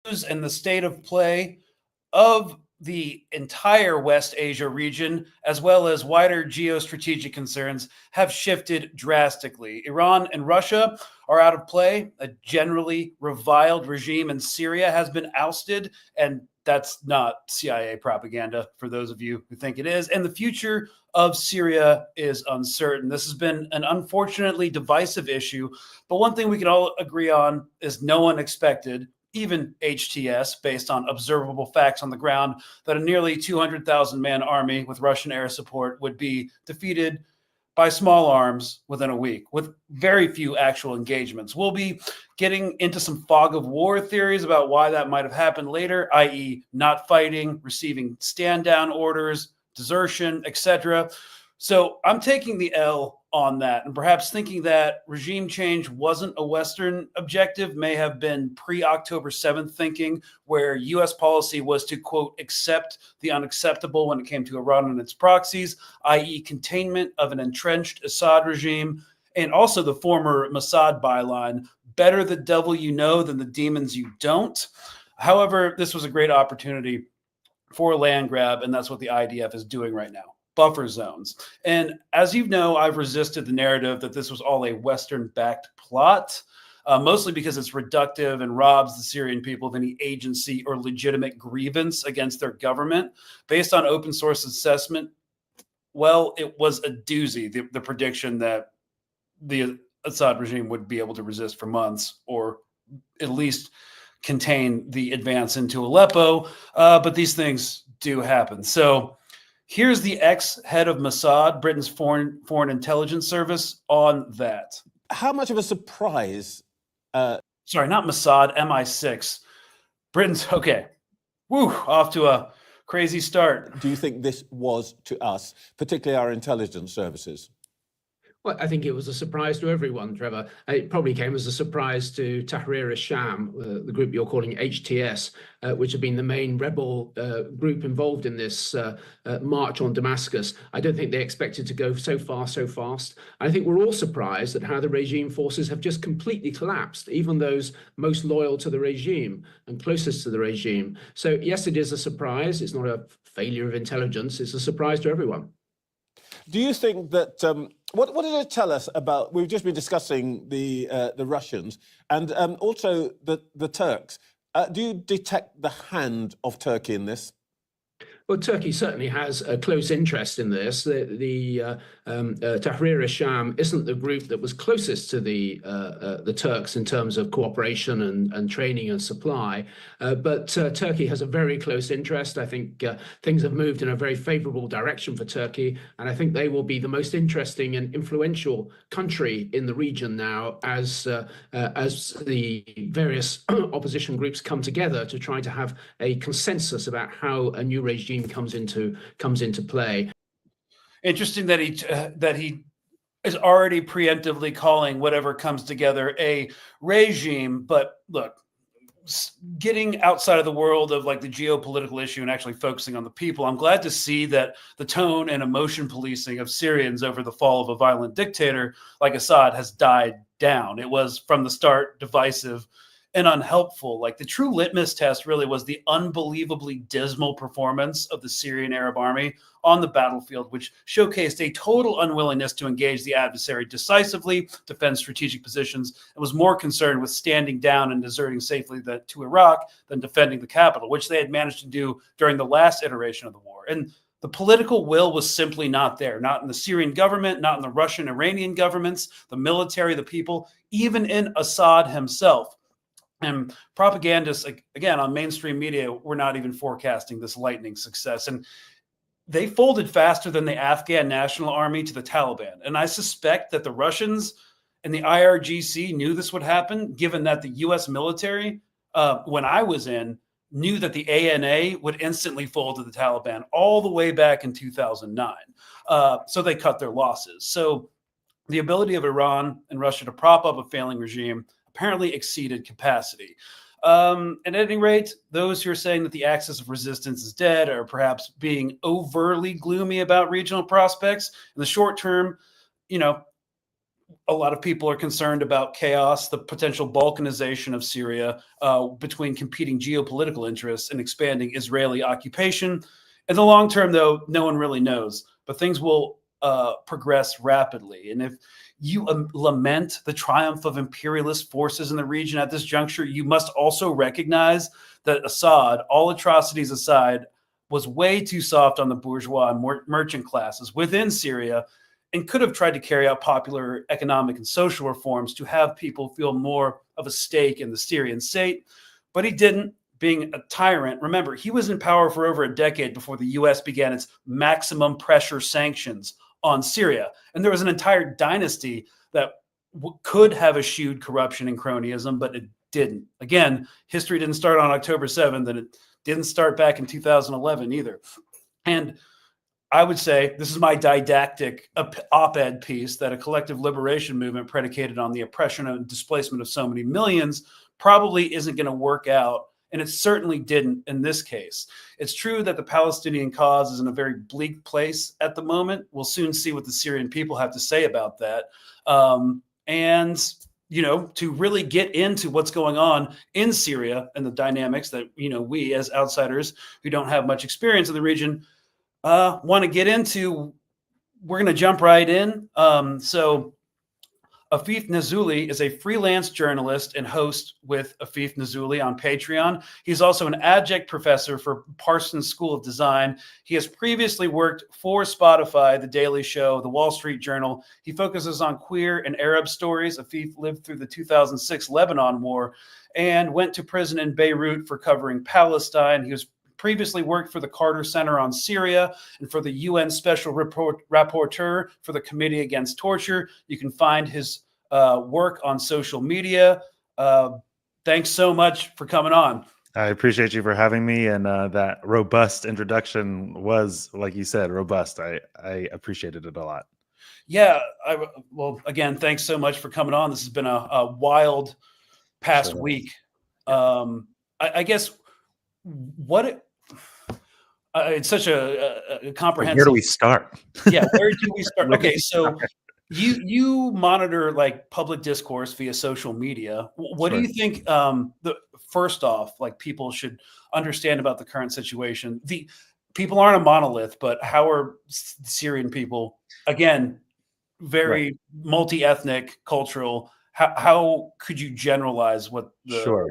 and the state of play of the entire West Asia region, as well as wider geostrategic concerns, have shifted drastically. Iran and Russia are out of play. A generally reviled regime in Syria has been ousted, and that's not CIA propaganda for those of you who think it is. And the future of Syria is uncertain. This has been an unfortunately divisive issue, but one thing we can all agree on is no one expected, even HTS, based on observable facts on the ground, that a nearly 200,000 man army with Russian air support would be defeated by small arms within a week, with very few actual engagements. We'll be getting into some fog of war theories about why that might have happened later, i.e. not fighting, receiving stand-down orders, desertion, etc. So I'm taking the L on that, and perhaps thinking that regime change wasn't a Western objective may have been pre-October 7th thinking, where U.S. policy was to, quote, accept the unacceptable when it came to Iran and its proxies, i.e. containment of an entrenched Assad regime, and also the former Mossad byline, better the devil you know than the demons you don't. However, this was a great opportunity for a land grab, and that's what the IDF is doing right now. Buffer zones. And as you know, I've resisted the narrative that this was all a Western-backed plot, mostly because it's reductive and robs the Syrian people of any agency or legitimate grievance against their government. Based on open source assessment, well, it was a doozy, the prediction that the Assad regime would be able to resist for months, or at least contain the advance into Aleppo. But these things do happen. So here's the ex-head of Mossad, Britain's foreign intelligence service, on that. How much of a surprise? Sorry, not Mossad, MI6. Britain's, okay. Woo, off to a crazy start. Do you think this was to us, particularly our intelligence services? Well, I think it was a surprise to everyone, Trevor. It probably came as a surprise to Tahrir al-Sham, the group you're calling HTS, which have been the main rebel group involved in this march on Damascus. I don't think they expected to go so far, so fast. I think we're all surprised at how the regime forces have just completely collapsed, even those most loyal to the regime and closest to the regime. So yes, it is a surprise. It's not a failure of intelligence. It's a surprise to everyone. Do you think that, what did it tell us about, we've just been discussing the Russians and also the Turks. Do you detect the hand of Turkey in this? Well, Turkey certainly has a close interest in this. The Tahrir al-Sham isn't the group that was closest to the Turks in terms of cooperation and training and supply, but Turkey has a very close interest. I think things have moved in a very favorable direction for Turkey, and I think they will be the most interesting and influential country in the region now as the various opposition groups come together to try to have a consensus about how a new regime comes into play. Interesting that he is already preemptively calling whatever comes together a regime. But look, getting outside of the world of like the geopolitical issue and actually focusing on the people, I'm glad to see that the tone and emotion policing of Syrians over the fall of a violent dictator like Assad has died down. It was from the start divisive and unhelpful. Like the true litmus test really was the unbelievably dismal performance of the Syrian Arab army on the battlefield, which showcased a total unwillingness to engage the adversary decisively, defend strategic positions, and was more concerned with standing down and deserting safely to Iraq than defending the capital, which they had managed to do during the last iteration of the war. And the political will was simply not there, not in the Syrian government, not in the Russian, Iranian governments, the military, the people, even in Assad himself. And propagandists, again, on mainstream media, were not even forecasting this lightning success. And they folded faster than the Afghan National Army to the Taliban. And I suspect that the Russians and the IRGC knew this would happen, given that the U.S. military, when I was in, knew that the ANA would instantly fold to the Taliban all the way back in 2009. So they cut their losses. So the ability of Iran and Russia to prop up a failing regime apparently exceeded capacity. At any rate, those who are saying that the axis of resistance is dead are perhaps being overtly gloomy about regional prospects. In the short term, a lot of people are concerned about chaos, the potential balkanization of Syria between competing geopolitical interests and expanding Israeli occupation. In the long term, though, no one really knows, but things will progress rapidly. And if you lament the triumph of imperialist forces in the region at this juncture, you must also recognize that Assad, all atrocities aside, was way too soft on the bourgeois and merchant classes within Syria, and could have tried to carry out popular economic and social reforms to have people feel more of a stake in the Syrian state. But he didn't, being a tyrant. Remember, he was in power for over a decade before the US began its maximum pressure sanctions on Syria. And there was an entire dynasty that could have eschewed corruption and cronyism, but it didn't. Again, history didn't start on October 7th, and it didn't start back in 2011 either. And I would say this is my didactic op-ed piece that a collective liberation movement predicated on the oppression and displacement of so many millions probably isn't going to work out. And it certainly didn't in this case. It's true that the Palestinian cause is in a very bleak place at the moment. We'll soon see what the Syrian people have to say about that. And, you know, to really get into what's going on in Syria and the dynamics that, you know, we as outsiders who don't have much experience in the region want to get into, we're going to jump right in. So Afeef Nessouli is a freelance journalist and host with Afeef Nessouli on Patreon. He's also an adjunct professor for Parsons School of Design. He has previously worked for Spotify, The Daily Show, The Wall Street Journal. He focuses on queer and Arab stories. Afeef lived through the 2006 Lebanon War and went to prison in Beirut for covering Palestine. He was previously worked for the Carter Center on Syria and for the UN Special Rapporteur for the Committee Against Torture. You can find his work on social media. Thanks so much for coming on. I appreciate you for having me, and that robust introduction was, like you said, robust. I appreciated it a lot. Yeah. Well, again, thanks so much for coming on. This has been a wild past week. I guess it's such a comprehensive. Where do we start? Yeah, where do we start? Okay, so you monitor like public discourse via social media. What do you think? First off, like people should understand about the current situation. The people aren't a monolith, but how are Syrian people, again, very multi-ethnic, cultural? How could you generalize what the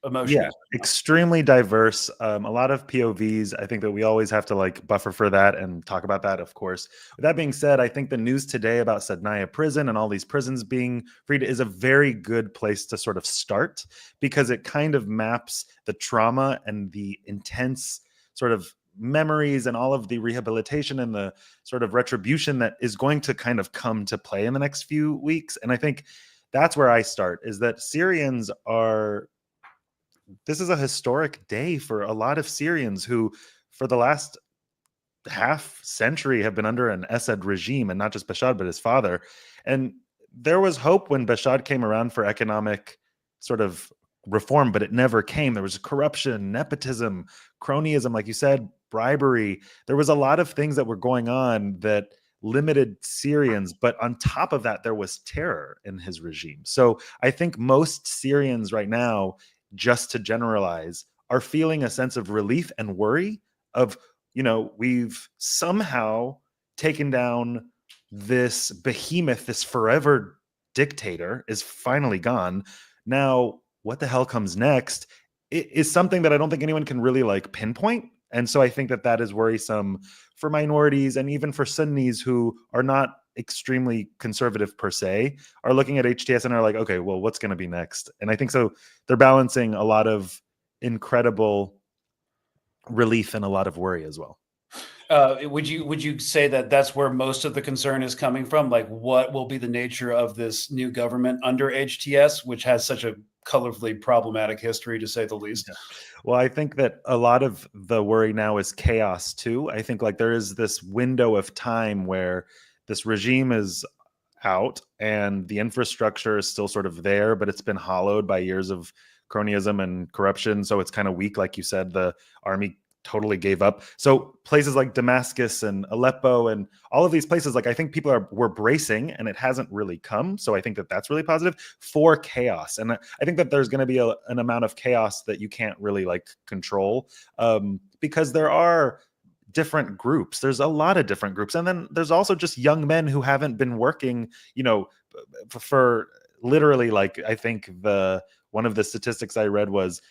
emotion? Yeah, extremely diverse. A lot of POVs. I think that we always have to like buffer for that and talk about that, of course. With that being said, I think the news today about Sadnaya prison and all these prisons being freed is a very good place to sort of start, because it kind of maps the trauma and the intense sort of memories and all of the rehabilitation and the sort of retribution that is going to kind of come to play in the next few weeks. And I think that's where I start, is that Syrians are, this is a historic day for a lot of Syrians who, for the last half century, have been under an Assad regime, and not just Bashar, but his father. And there was hope when Bashar came around for economic sort of reform, but it never came. There was corruption, nepotism, cronyism, like you said, bribery. There was a lot of things that were going on that limited Syrians, but on top of that, there was terror in his regime. So I think most Syrians right now, just to generalize, are feeling a sense of relief and worry of, you know, we've somehow taken down this behemoth, this forever dictator is finally gone. Now, what the hell comes next is something that I don't think anyone can really like pinpoint. And so I think that that is worrisome for minorities and even for Sunnis who are not extremely conservative per se, are looking at HTS and are like, okay, well, what's going to be next? And I think so they're balancing a lot of incredible relief and a lot of worry as well. Would you say that that's where most of the concern is coming from? Like, what will be the nature of this new government under HTS, which has such a colorfully problematic history, to say the least? Yeah. Well, I think that a lot of the worry now is chaos too. I think like there is this window of time where this regime is out and the infrastructure is still sort of there, but it's been hollowed by years of cronyism and corruption. So it's kind of weak. Like you said, the army totally gave up. So places like Damascus and Aleppo and all of these places, like I think people were bracing, and it hasn't really come. So I think that that's really positive for chaos. And I think that there's going to be an amount of chaos that you can't really like control, because there are different groups. There's a lot of different groups. And then there's also just young men who haven't been working, for literally, like, I think one of the statistics I read was,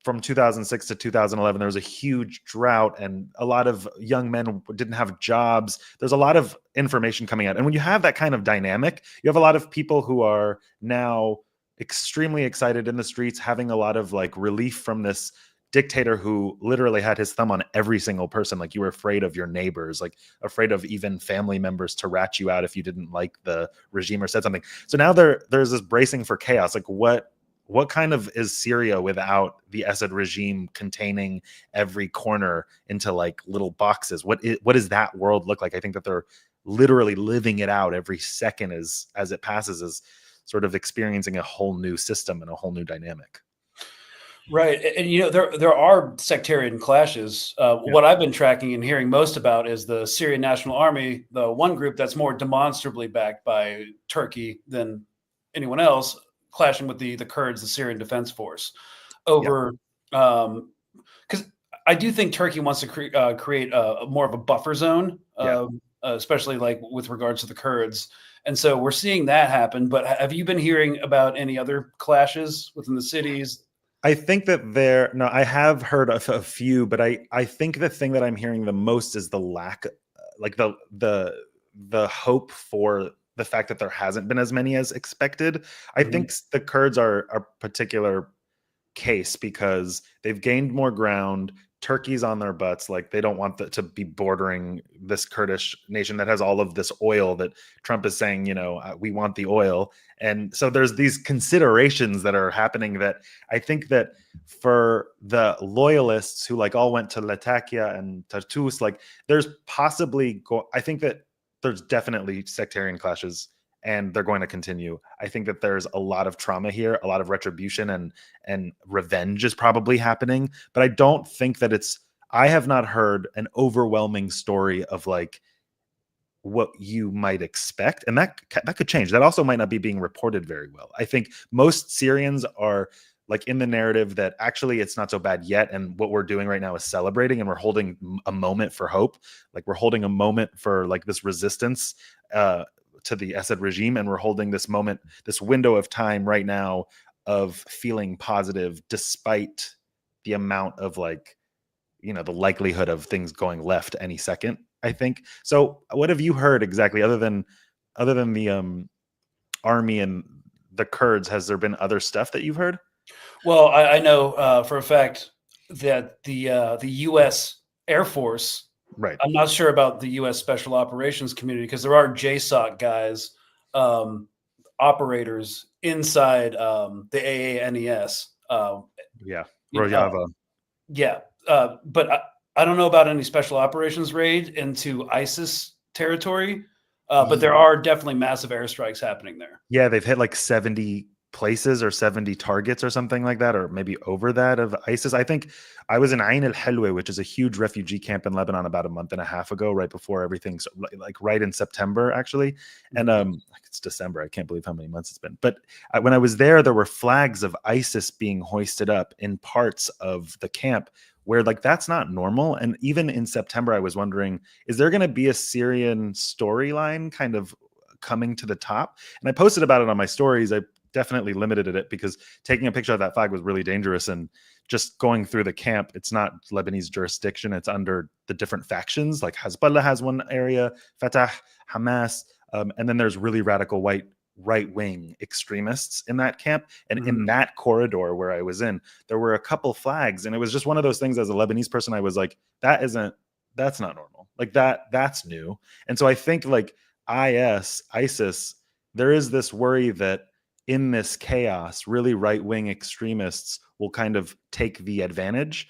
from 2006 to 2011, there was a huge drought and a lot of young men didn't have jobs. There's a lot of information coming out. And when you have that kind of dynamic, you have a lot of people who are now extremely excited in the streets, having a lot of like relief from this dictator who literally had his thumb on every single person. Like, you were afraid of your neighbors, like afraid of even family members to rat you out if you didn't like the regime or said something. So now there's this bracing for chaos. Like, what kind of is Syria without the Assad regime containing every corner into like little boxes? What does that world look like? I think that they're literally living it out every second as it passes, as sort of experiencing a whole new system and a whole new dynamic. Right. And there are sectarian clashes. What I've been tracking and hearing most about is the Syrian National Army, the one group that's more demonstrably backed by Turkey than anyone else, clashing with the Kurds, the Syrian Defense Force, over because I do think Turkey wants to create more of a buffer zone, especially like with regards to the Kurds. And so we're seeing that happen. But have you been hearing about any other clashes within the cities? I think that I have heard of a few, but I think the thing that I'm hearing the most is the lack, like the hope for the fact that there hasn't been as many as expected. I think the Kurds are a particular case because they've gained more ground. Turkey's on their butts. Like, they don't want to be bordering this Kurdish nation that has all of this oil that Trump is saying, we want the oil. And so there's these considerations that are happening that I think that for the loyalists who like all went to Latakia and Tartus, like there's possibly, I think that there's definitely sectarian clashes, and they're going to continue. I think that there's a lot of trauma here, a lot of retribution and revenge is probably happening. But I don't think that I have not heard an overwhelming story of like what you might expect. And that could change. That also might not be being reported very well. I think most Syrians are like in the narrative that actually it's not so bad yet. And what we're doing right now is celebrating, and we're holding a moment for hope. Like, we're holding a moment for like this resistance to the Assad regime. And we're holding this moment, this window of time right now of feeling positive despite the amount of like, the likelihood of things going left any second, I think. So what have you heard exactly other than the army and the Kurds? Has there been other stuff that you've heard? Well, I know for a fact that the U.S. Air Force, right? I'm not sure about the U.S. Special Operations community because there are JSOC guys, operators inside the AANES. Rojava. But I don't know about any special operations raid into ISIS territory, but there are definitely massive airstrikes happening there. Yeah, they've hit like 70 places or 70 targets or something like that, or maybe over that of ISIS. I think I was in Ain al-Helwa, which is a huge refugee camp in Lebanon, about a month and a half ago, right before everything's like right in September, actually. And it's December. I can't believe how many months it's been. But when I was there were flags of ISIS being hoisted up in parts of the camp where like that's not normal. And even in September, I was wondering, is there going to be a Syrian storyline kind of coming to the top? And I posted about it on my stories. I definitely limited it because taking a picture of that flag was really dangerous, and just going through the camp, it's not Lebanese jurisdiction. It's under the different factions. Like Hezbollah has one area, Fatah, Hamas, and then there's really radical right-wing extremists in that camp. And in that corridor where I was in, there were a couple flags, and it was just one of those things. As a Lebanese person, I was like, that's not normal. Like that's new. And so I think like ISIS, there is this worry that in this chaos, really right-wing extremists will kind of take the advantage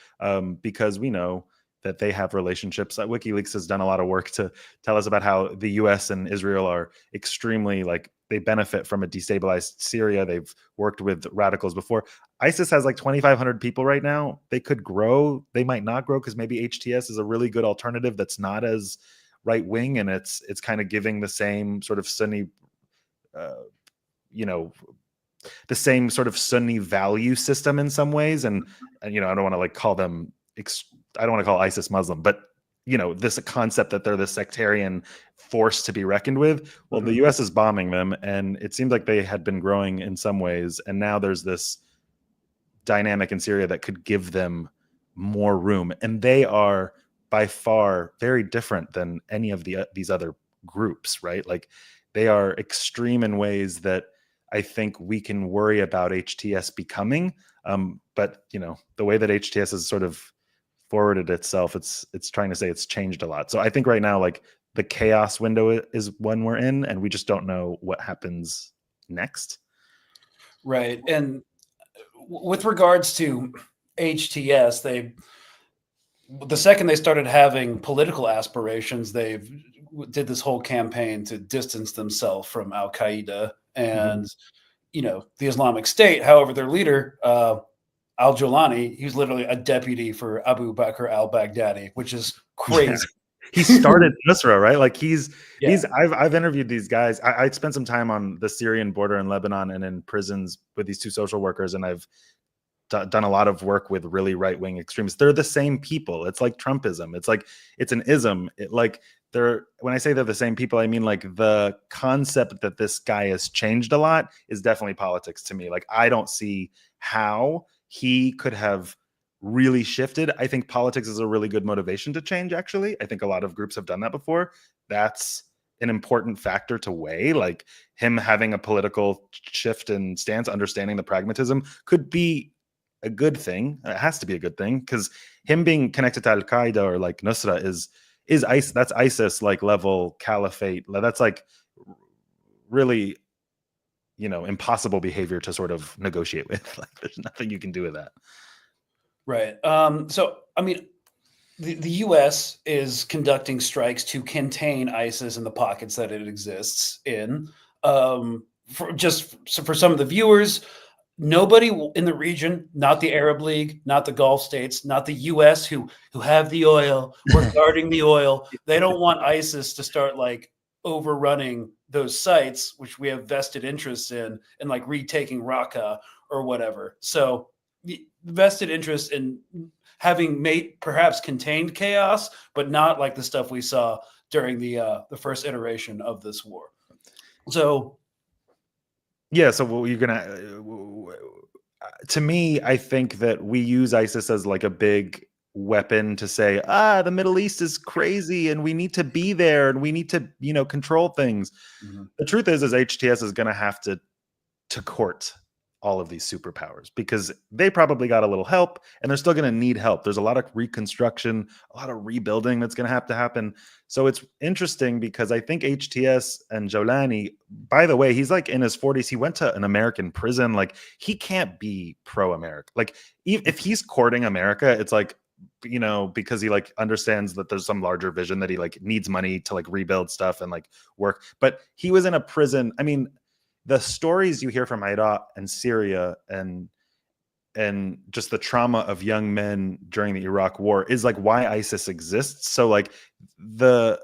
because we know that they have relationships. WikiLeaks has done a lot of work to tell us about how the US and Israel are extremely like they benefit from a destabilized Syria. They've worked with radicals before. ISIS has like 2,500 people right now. They could grow. They might not grow because maybe HTS is a really good alternative that's not as right wing, and it's kind of giving the same sort of Sunni, the same sort of Sunni value system in some ways. And I don't want to like call them, I don't want to call ISIS Muslim, but this concept that they're the sectarian force to be reckoned with. Well, the US is bombing them, and it seemed like they had been growing in some ways. And now there's this dynamic in Syria that could give them more room. And they are by far very different than any of these other groups, right? Like they are extreme in ways that I think we can worry about HTS becoming. But the way that HTS has sort of forwarded itself, it's trying to say it's changed a lot. So I think right now, like the chaos window is one we're in, and we just don't know what happens next. Right. And with regards to HTS, the second they started having political aspirations, they did this whole campaign to distance themselves from Al Qaeda and the Islamic State. However, their leader, al-Jolani, he was literally a deputy for Abu Bakr al-Baghdadi, which is crazy. Yeah. He started Nusra, right? Like I've interviewed these guys. I spent some time on the Syrian border in Lebanon and in prisons with these two social workers, and I've done a lot of work with really right-wing extremists. They're the same people. It's like Trumpism. It's like it's an ism. When I say they're the same people, I mean like the concept that this guy has changed a lot is definitely politics to me. Like I don't see how he could have really shifted. I think politics is a really good motivation to change, actually. I think a lot of groups have done that before. That's an important factor to weigh. Like him having a political shift and stance, understanding the pragmatism could be a good thing. It has to be a good thing, because him being connected to Al-Qaeda or like Nusra is ISIS. That's ISIS like level caliphate. That's like really, impossible behavior to sort of negotiate with. Like there's nothing you can do with that. Right. So, I mean, the U.S. is conducting strikes to contain ISIS in the pockets that it exists in. For some of the viewers, nobody in the region, not the Arab League, not the Gulf states, not the U.S. who have the oil, we're guarding the oil. They don't want ISIS to start like overrunning those sites, which we have vested interests in like retaking Raqqa or whatever. So the vested interest in having perhaps contained chaos, but not like the stuff we saw during the first iteration of this war. So, yeah. So you're gonna, to me, I think that we use ISIS as like a big weapon to say, the Middle East is crazy and we need to be there and we need to, control things. The truth is HTS is going to have to court all of these superpowers, because they probably got a little help and they're still going to need help. There's a lot of reconstruction, a lot of rebuilding that's going to have to happen. So it's interesting because I think HTS and Jolani, by the way, he's like in his 40s. He went to an American prison. Like he can't be pro-America. Like if he's courting America, it's like, because he like understands that there's some larger vision, that he like needs money to like rebuild stuff and like work. But he was in a prison. I mean, the stories you hear from Iraq and Syria and just the trauma of young men during the Iraq war is like why ISIS exists. So like they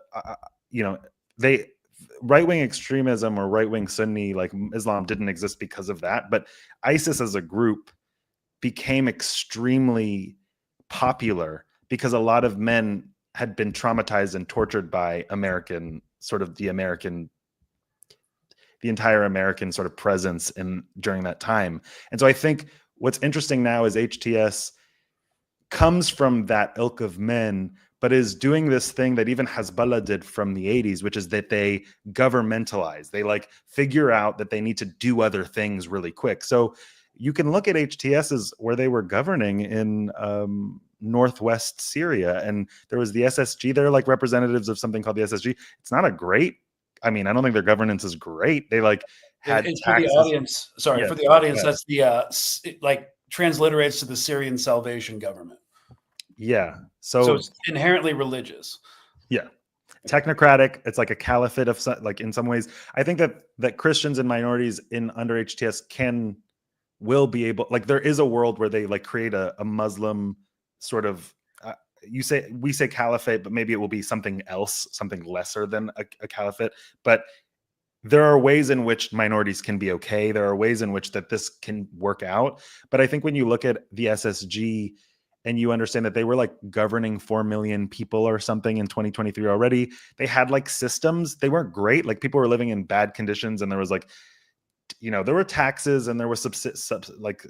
right-wing extremism or right-wing Sunni like Islam didn't exist because of that. But ISIS as a group became extremely popular because a lot of men had been traumatized and tortured by the entire American sort of presence during that time. And so I think what's interesting now is HTS comes from that ilk of men, but is doing this thing that even Hezbollah did from the 80s, which is that they governmentalize. They like figure out that they need to do other things really quick. So you can look at HTS as where they were governing in northwest Syria, and there was the SSG. They're like representatives of something called the SSG. It's not a great, I mean, I don't think their governance is great. They like had it's taxes. For the audience. Sorry, Yeah, for the audience, that's the like transliterates to the Syrian Salvation Government. Yeah. So it's inherently religious. Yeah. technocratic. It's like a caliphate of like in some ways. I think that Christians and minorities in under HTS will be able, like there is a world where they like create a Muslim sort of we say caliphate, but maybe it will be something else, something lesser than a caliphate. But there are ways in which minorities can be okay. There are ways in which that this can work out. But I think when you look at the SSG and you understand that they were like governing 4 million people or something in 2023 already, they had like systems. They weren't great. Like people were living in bad conditions, and there was like, there were taxes and there was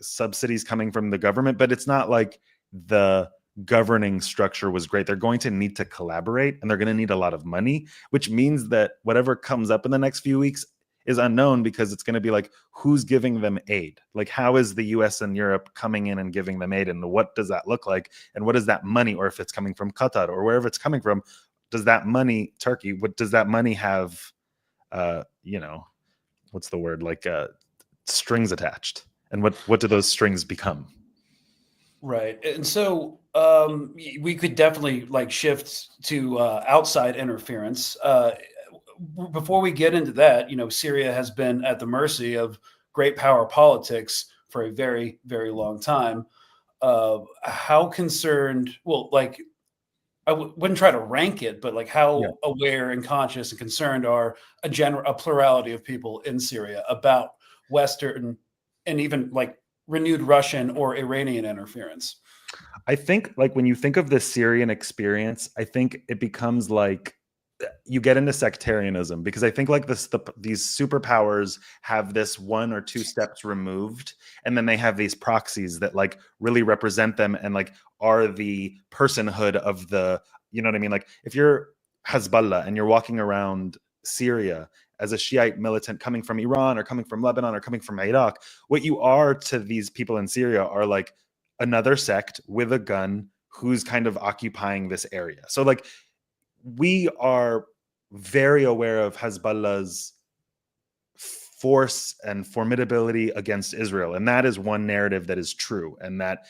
subsidies coming from the government, but it's not like the governing structure was great. They're going to need to collaborate, and they're going to need a lot of money, which means that whatever comes up in the next few weeks is unknown, because it's going to be like, who's giving them aid? Like, how is the US and Europe coming in and giving them aid? And what does that look like? And what is that money? Or if it's coming from Qatar or wherever it's coming from, does that money, Turkey, what does that money have, what's the word? Like strings attached. And what do those strings become? Right. And so we could definitely like shift to outside interference. Before we get into that, Syria has been at the mercy of great power politics for a very, very long time. How concerned, like, I wouldn't try to rank it, but like how aware and conscious and concerned are a plurality of people in Syria about Western and even like renewed Russian or Iranian interference? I think like when you think of the Syrian experience, I think it becomes like you get into sectarianism, because I think like these superpowers have this 1 or 2 steps removed, and then they have these proxies that like really represent them and like are the personhood of the, you know what I mean? Like if you're Hezbollah and you're walking around Syria as a Shiite militant coming from Iran or coming from Lebanon or coming from Iraq, what you are to these people in Syria are like another sect with a gun who's kind of occupying this area. So like we are very aware of Hezbollah's force and formidability against Israel. And that is one narrative that is true. And that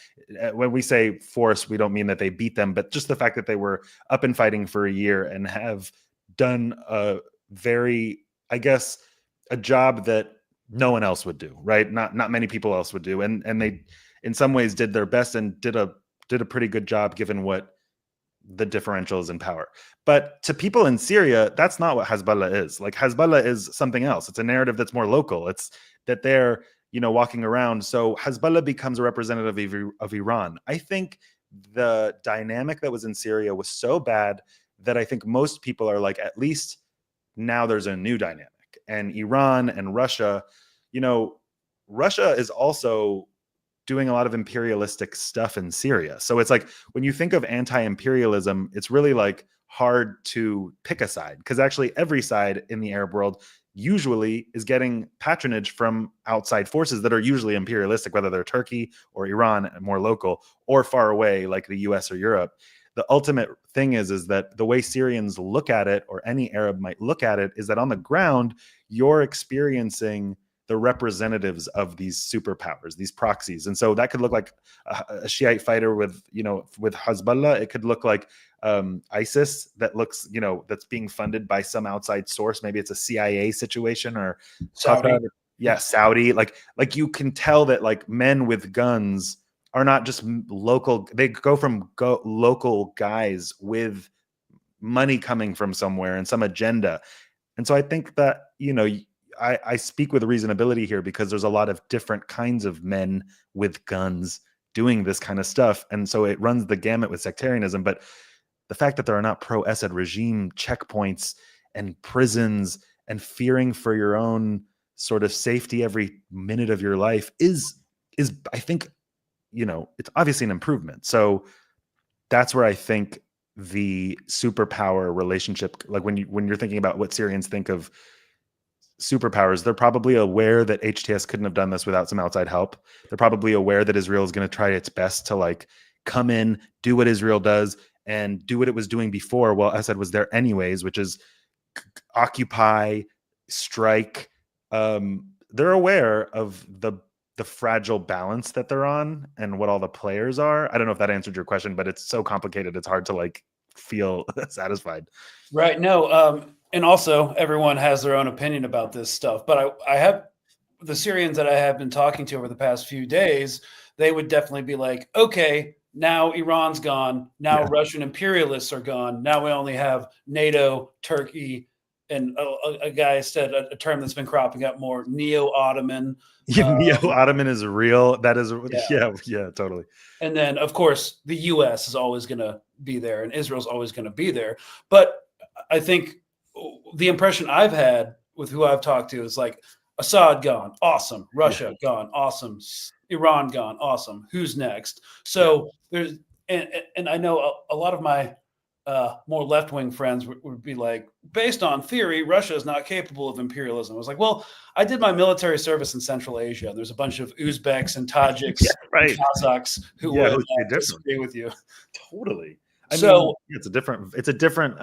when we say force, we don't mean that they beat them, but just the fact that they were up and fighting for a year and have done a very, I guess, a job that no one else would do, right? Not many people else would do. And they, in some ways, did their best and did a pretty good job given what the differentials in power. But to people in Syria, that's not what Hezbollah is. Like Hezbollah is something else. It's a narrative that's more local. It's that they're, walking around. So Hezbollah becomes a representative of Iran. I think the dynamic that was in Syria was so bad that I think most people are like, at least now there's a new dynamic. And Iran and Russia, Russia is also doing a lot of imperialistic stuff in Syria. So it's like when you think of anti-imperialism, it's really like hard to pick a side, because actually every side in the Arab world usually is getting patronage from outside forces that are usually imperialistic, whether they're Turkey or Iran, more local, or far away like the US or Europe. The ultimate thing is that the way Syrians look at it, or any Arab might look at it, is that on the ground, you're experiencing the representatives of these superpowers, these proxies. And so that could look like a Shiite fighter with Hezbollah. It could look like ISIS that looks, that's being funded by some outside source. Maybe it's a CIA situation, or Saudi. Qatar. Yeah, Saudi. Like you can tell that like men with guns are not just local. They go from local guys with money coming from somewhere and some agenda. And so I think that, I speak with reasonability here, because there's a lot of different kinds of men with guns doing this kind of stuff. And so it runs the gamut with sectarianism. But the fact that there are not pro-Assad regime checkpoints and prisons and fearing for your own sort of safety every minute of your life is I think, it's obviously an improvement. So that's where I think the superpower relationship, like when you're thinking about what Syrians think of superpowers, they're probably aware that HTS couldn't have done this without some outside help. They're probably aware that Israel is going to try its best to like come in, do what Israel does, and do what it was doing before while Assad was there anyways, which is occupy, strike. They're aware of the fragile balance that they're on and what all the players are. I don't know if that answered your question, but it's so complicated. It's hard to like feel satisfied. Right. No. And also, everyone has their own opinion about this stuff. But I have the Syrians that I have been talking to over the past few days. They would definitely be like, okay, now Iran's gone. Now Russian imperialists are gone. Now we only have NATO, Turkey, and a guy said a term that's been cropping up more, neo-Ottoman. Neo-Ottoman is real. That is, yeah, totally. And then, of course, the U.S. is always going to be there, and Israel's always going to be there. But I think the impression I've had with who I've talked to is like, Assad gone, awesome. Russia gone, awesome. Iran gone, awesome. Who's next? So there's, and I know a lot of my more left-wing friends would be like, based on theory, Russia is not capable of imperialism. I was like, well, I did my military service in Central Asia. There's a bunch of Uzbeks and Tajiks and Kazakhs who would disagree with you. Totally. I mean, it's a different,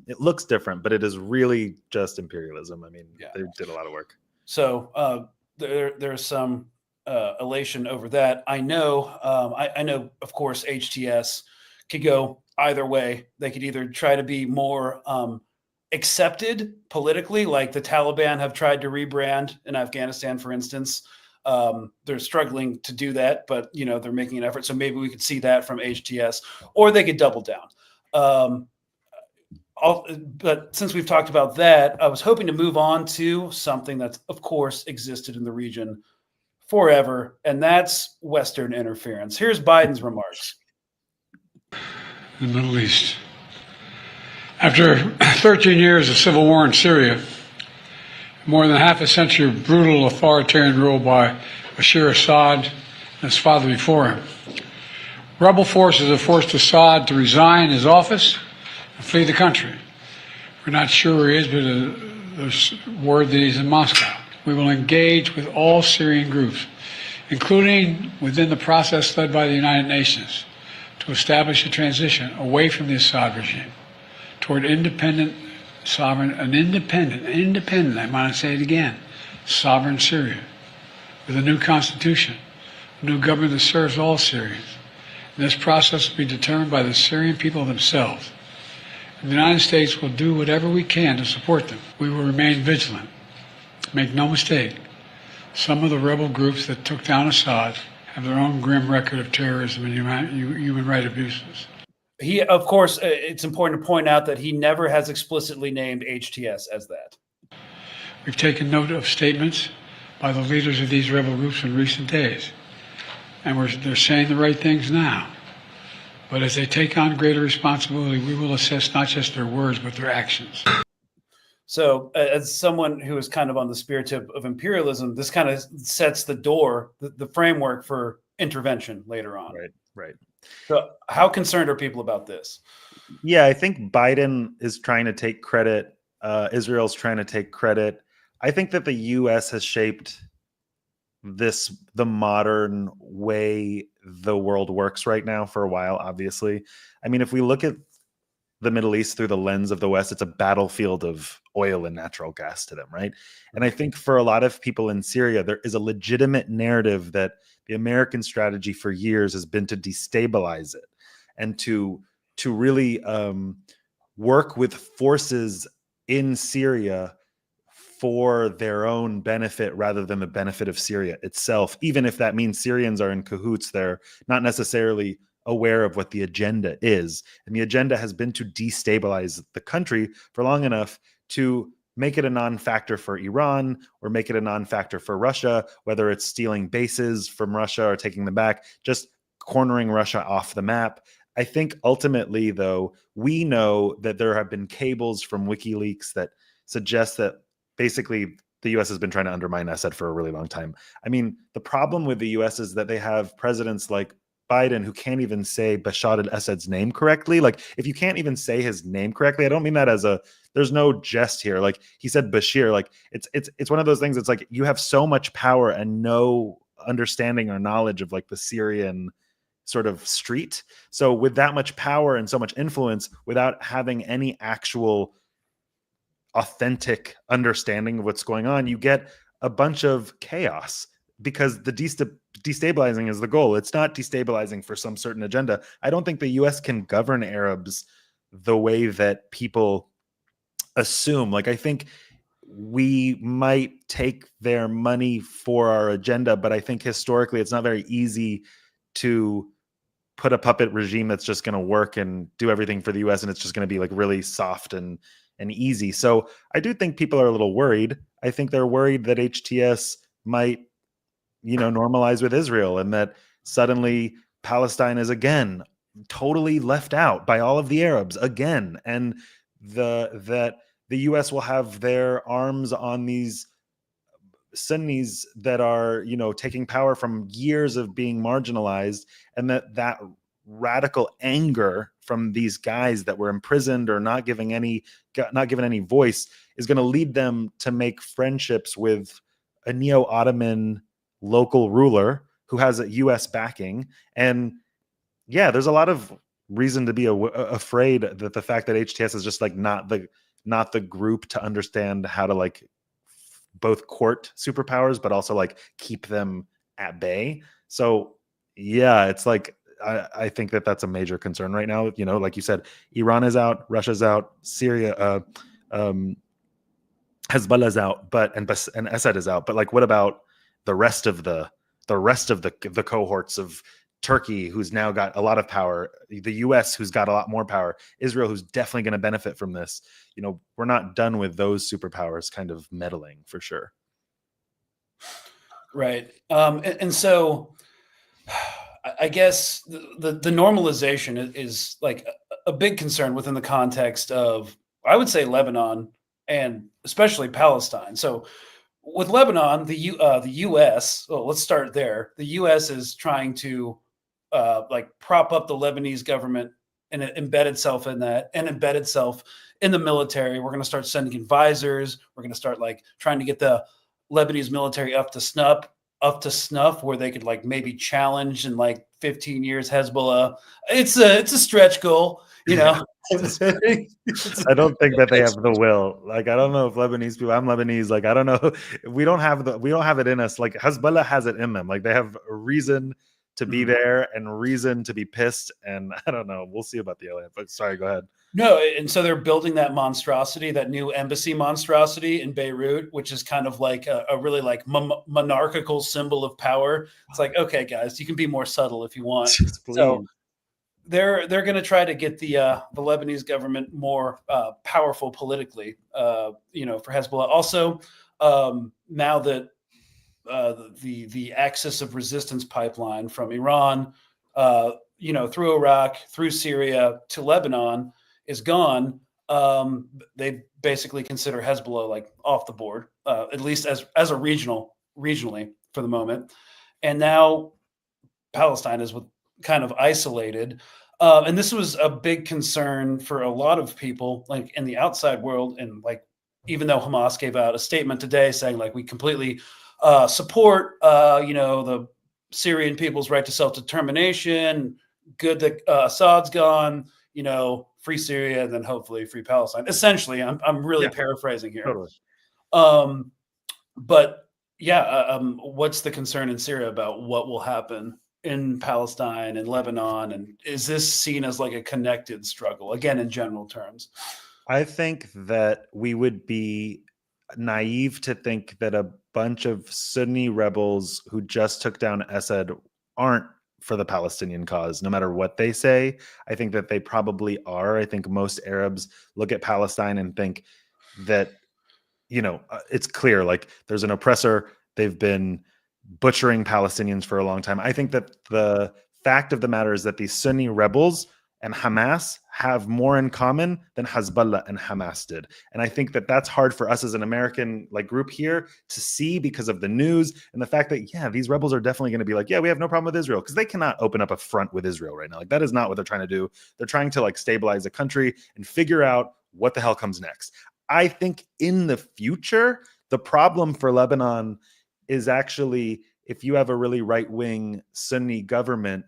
it looks different, but it is really just imperialism. I mean, they did a lot of work. So there's some elation over that. I know, I know, of course, HTS could go either way. They could either try to be more accepted politically, like the Taliban have tried to rebrand in Afghanistan, for instance. They're struggling to do that, but they're making an effort. So maybe we could see that from HTS, or they could double down. But since we've talked about that, I was hoping to move on to something that's, of course, existed in the region forever, and that's Western interference. Here's Biden's remarks. The Middle East. After 13 years of civil war in Syria, more than half a century of brutal authoritarian rule by Bashar Assad and his father before him, rebel forces have forced Assad to resign his office and flee the country. We're not sure where he is, but there's word that he's in Moscow. We will engage with all Syrian groups, including within the process led by the United Nations, to establish a transition away from the Assad regime toward independent, sovereign, independent, I want to say it again, sovereign Syria, with a new constitution, a new government that serves all Syrians. And this process will be determined by the Syrian people themselves. And the United States will do whatever we can to support them. We will remain vigilant. Make no mistake, some of the rebel groups that took down Assad have their own grim record of terrorism and human rights abuses. He, of course, it's important to point out that he never has explicitly named HTS as that. We've taken note of statements by the leaders of these rebel groups in recent days, and they're saying the right things now. But as they take on greater responsibility, we will assess not just their words, but their actions. So as someone who is kind of on the spirit of imperialism, this kind of sets the door, the framework for intervention later on. Right. So how concerned are people about this? Yeah, I think Biden is trying to take credit. Israel's trying to take credit. I think that the U.S. has shaped the modern way the world works right now for a while, obviously. I mean, if we look at the Middle East through the lens of the West, it's a battlefield of oil and natural gas to them, right? And I think for a lot of people in Syria, there is a legitimate narrative that the American strategy for years has been to destabilize it and to really work with forces in Syria for their own benefit rather than the benefit of Syria itself, even if that means Syrians are in cahoots. They're not necessarily aware of what the agenda is. And the agenda has been to destabilize the country for long enough to make it a non-factor for Iran or make it a non-factor for Russia, whether it's stealing bases from Russia or taking them back, just cornering Russia off the map. I think ultimately, though, we know that there have been cables from WikiLeaks that suggest that basically the U.S. has been trying to undermine Assad for a really long time. I mean, the problem with the U.S. is that they have presidents like Biden who can't even say Bashar al-Assad's name correctly. Like, if you can't even say his name correctly, I don't mean that as there's no jest here. Like, he said Bashir. Like, it's one of those things. It's like you have so much power and no understanding or knowledge of like the Syrian sort of street. So with that much power and so much influence, without having any actual authentic understanding of what's going on, you get a bunch of chaos because the destabilizing is the goal. It's not destabilizing for some certain agenda. I don't think the U.S. can govern Arabs the way that people assume. Like, I think we might take their money for our agenda, but I think historically it's not very easy to put a puppet regime that's just going to work and do everything for the US, and it's just going to be like really soft and easy. So I do think people are a little worried. I think they're worried that HTS might, normalize with Israel, and that suddenly Palestine is again totally left out by all of the Arabs again, and that the US will have their arms on these Sunnis that are, taking power from years of being marginalized, and that radical anger from these guys that were imprisoned or not given any voice is going to lead them to make friendships with a neo-Ottoman local ruler who has a US backing. And yeah, there's a lot of reason to be afraid that the fact that HTS is just like not the group to understand how to like both court superpowers, but also like keep them at bay. So yeah, it's like, I think that that's a major concern right now. Like you said, Iran is out, Russia's out, Syria, Hezbollah's out, and Assad is out. But like, what about the rest of the cohorts of Turkey, who's now got a lot of power, the US, who's got a lot more power, Israel, who's definitely going to benefit from this? We're not done with those superpowers kind of meddling, for sure. Right. And so I guess the normalization is like a big concern within the context of, I would say, Lebanon and especially Palestine. So with Lebanon, the U.S. Well, let's start there. The U.S. is trying to like prop up the Lebanese government and embed itself in that, and embed itself in the military. We're going to start sending advisors. We're going to start like trying to get the Lebanese military up to snuff where they could like maybe challenge in like 15 years Hezbollah. It's a stretch goal, I don't think that they have the will. Like, I don't know if Lebanese people, I'm Lebanese, like, I don't know. We don't have it in us. Like, Hezbollah has it in them. Like, they have a reason to be there and reason to be pissed. And I don't know. We'll see about the alien. But sorry, go ahead. No, and so they're building that monstrosity, that new embassy monstrosity in Beirut, which is kind of like a really like monarchical symbol of power. It's like, okay, guys, you can be more subtle if you want. So they're going to try to get the Lebanese government more powerful politically, for Hezbollah. Also, now that the axis of resistance pipeline from Iran, through Iraq, through Syria to Lebanon is gone, they basically consider Hezbollah like off the board, at least as a regionally for the moment. And now Palestine is kind of isolated. And this was a big concern for a lot of people, like in the outside world. And like, even though Hamas gave out a statement today saying like, we completely support, the Syrian people's right to self-determination, good that Assad's gone, free Syria, and then hopefully free Palestine. Essentially, I'm really paraphrasing here. Totally. But yeah, what's the concern in Syria about what will happen in Palestine and Lebanon? And is this seen as like a connected struggle, again, in general terms? I think that we would be naive to think that a bunch of Sunni rebels who just took down Assad aren't for the Palestinian cause, no matter what they say. I think that they probably are. I think most Arabs look at Palestine and think that, it's clear, like there's an oppressor. They've been butchering Palestinians for a long time. I think that the fact of the matter is that these Sunni rebels and Hamas have more in common than Hezbollah and Hamas did. And I think that that's hard for us as an American group here to see because of the news and the fact that, these rebels are definitely going to be like, we have no problem with Israel, because they cannot open up a front with Israel right now. Like, that is not what they're trying to do. They're trying to stabilize the country and figure out what the hell comes next. I think in the future, the problem for Lebanon is actually, if you have a really right-wing Sunni government,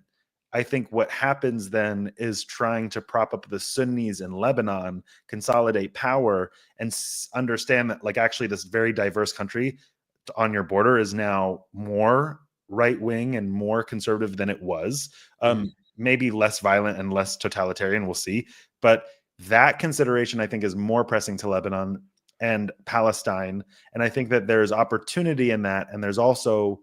I think what happens then is trying to prop up the Sunnis in Lebanon, consolidate power, and understand that actually this very diverse country on your border is now more right-wing and more conservative than it was. Maybe less violent and less totalitarian, we'll see. But that consideration, I think, is more pressing to Lebanon and Palestine. And I think that there's opportunity in that. And there's also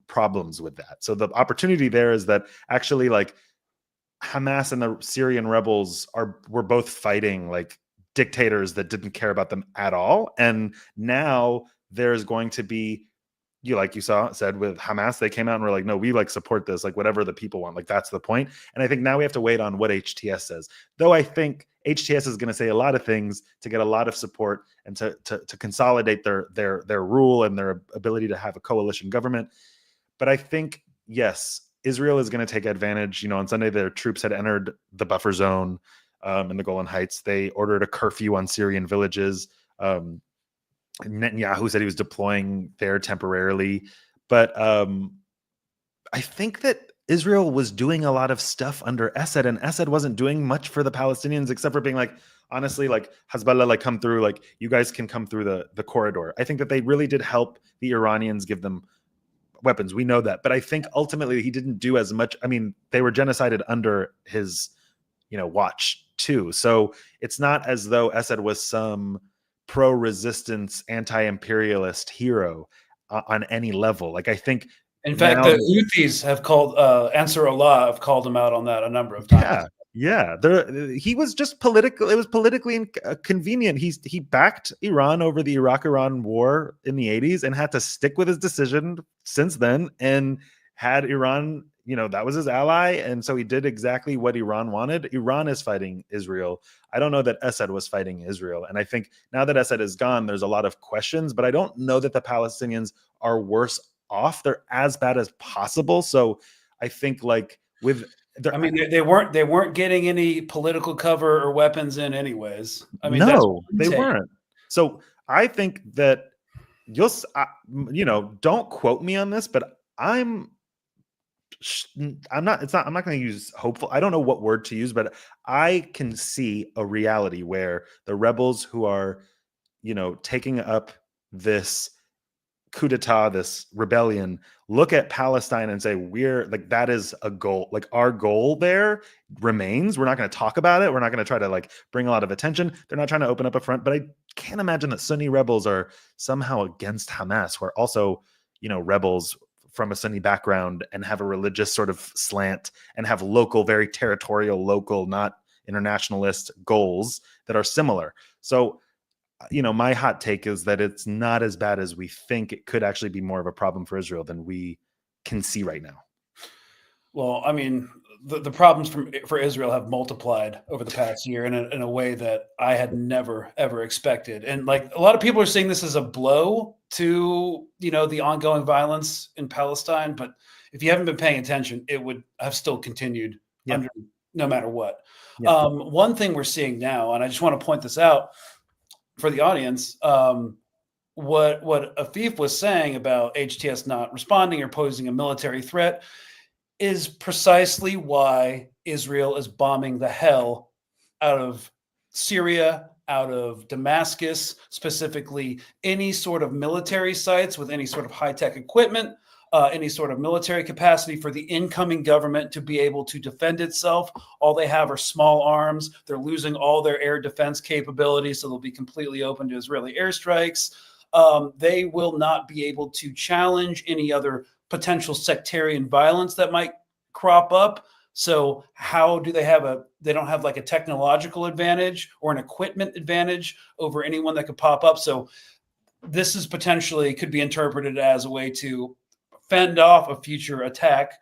problems with that. So the opportunity there is that actually, like, Hamas and the Syrian rebels were both fighting like dictators that didn't care about them at all. And now there's going to be, like you said with Hamas, they came out and were like, no, we like support this, like whatever the people want. Like that's the point. And I think now we have to wait on what HTS says. Though I think HTS is going to say a lot of things to get a lot of support and to consolidate their rule and their ability to have a coalition government. But I think, yes, Israel is going to take advantage. On Sunday, their troops had entered the buffer zone in the Golan Heights. They ordered a curfew on Syrian villages. Netanyahu said he was deploying there temporarily. But I think that Israel was doing a lot of stuff under Assad, and Assad wasn't doing much for the Palestinians except for being like, honestly, like, Hezbollah, like, come through, like, you guys can come through the corridor. I think that they really did help the Iranians, give them weapons. We know that. But I think ultimately he didn't do as much. I mean, they were genocided under his, watch too. So it's not as though Assad was some pro-resistance, anti-imperialist hero on any level. Like, I think, in fact, the Houthis have called Ansar Allah have called him out on that a number of times. Yeah. He was just political. It was politically convenient. He backed Iran over the Iraq-Iran war in the 80s and had to stick with his decision since then, and had Iran, that was his ally. And so he did exactly what Iran wanted. Iran is fighting Israel. I don't know that Assad was fighting Israel. And I think now that Assad is gone, there's a lot of questions, but I don't know that the Palestinians are worse off. They're as bad as possible. So I think, like, they weren't getting any political cover or weapons in anyways. I mean, no, they weren't. So I think that don't quote me on this, but I'm not going to use hopeful. I don't know what word to use, but I can see a reality where the rebels who are, taking up this coup d'etat, this rebellion, look at Palestine and say, we're like, that is a goal. Like, our goal there remains. We're not going to talk about it. We're not going to try to, like, bring a lot of attention. They're not trying to open up a front, but I can't imagine that Sunni rebels are somehow against Hamas, who are also, rebels from a Sunni background and have a religious sort of slant and have local, very territorial, local, not internationalist goals that are similar. So, my hot take is that it's not as bad as we think. It could actually be more of a problem for Israel than we can see right now. Well, I mean, the problems for Israel have multiplied over the past year in a way that I had never, ever expected. And, like, a lot of people are saying this is a blow to, the ongoing violence in Palestine. But if you haven't been paying attention, it would have still continued no matter what. Yeah. One thing we're seeing now, and I just want to point this out for the audience, what Afeef was saying about HTS not responding or posing a military threat is precisely why Israel is bombing the hell out of Syria, out of Damascus, specifically any sort of military sites with any sort of high-tech equipment, any sort of military capacity for the incoming government to be able to defend itself. All they have are small arms. They're losing all their air defense capabilities, so they'll be completely open to Israeli airstrikes. They will not be able to challenge any other potential sectarian violence that might crop up. So how do they don't have like a technological advantage or an equipment advantage over anyone that could pop up. So this is potentially could be interpreted as a way to fend off a future attack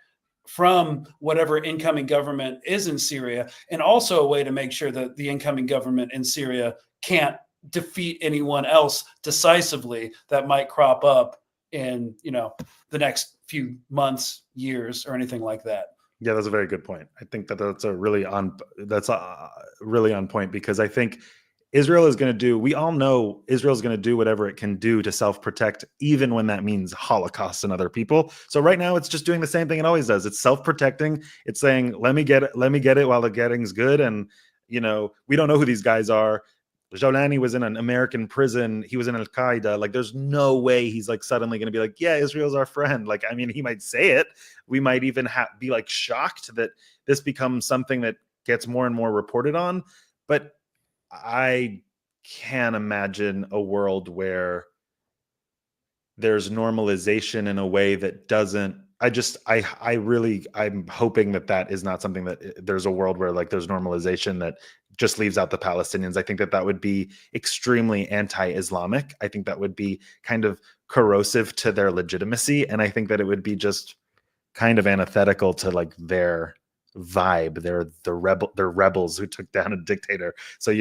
from whatever incoming government is in Syria, and also a way to make sure that the incoming government in Syria can't defeat anyone else decisively that might crop up in, the next few months, years, or anything like that. Yeah, that's a very good point. I think that's really on point, because I think Israel is going to do, we all know Israel is going to do whatever it can do to self-protect, even when that means Holocaust and other people. So right now it's just doing the same thing it always does. It's self-protecting. It's saying, let me get it while the getting's good. And, we don't know who these guys are. Jolani was in an American prison. He was in Al-Qaeda. Like, there's no way he's like suddenly going to be like, yeah, Israel's our friend. Like, I mean, he might say it. We might even be like shocked that this becomes something that gets more and more reported on. But I can't imagine a world where there's normalization in a way that doesn't. I'm hoping that is not something that there's a world where like there's normalization that just leaves out the Palestinians. I think that would be extremely anti-Islamic. I think that would be kind of corrosive to their legitimacy. And I think that it would be just kind of antithetical to like their vibe. They're rebels who took down a dictator. So,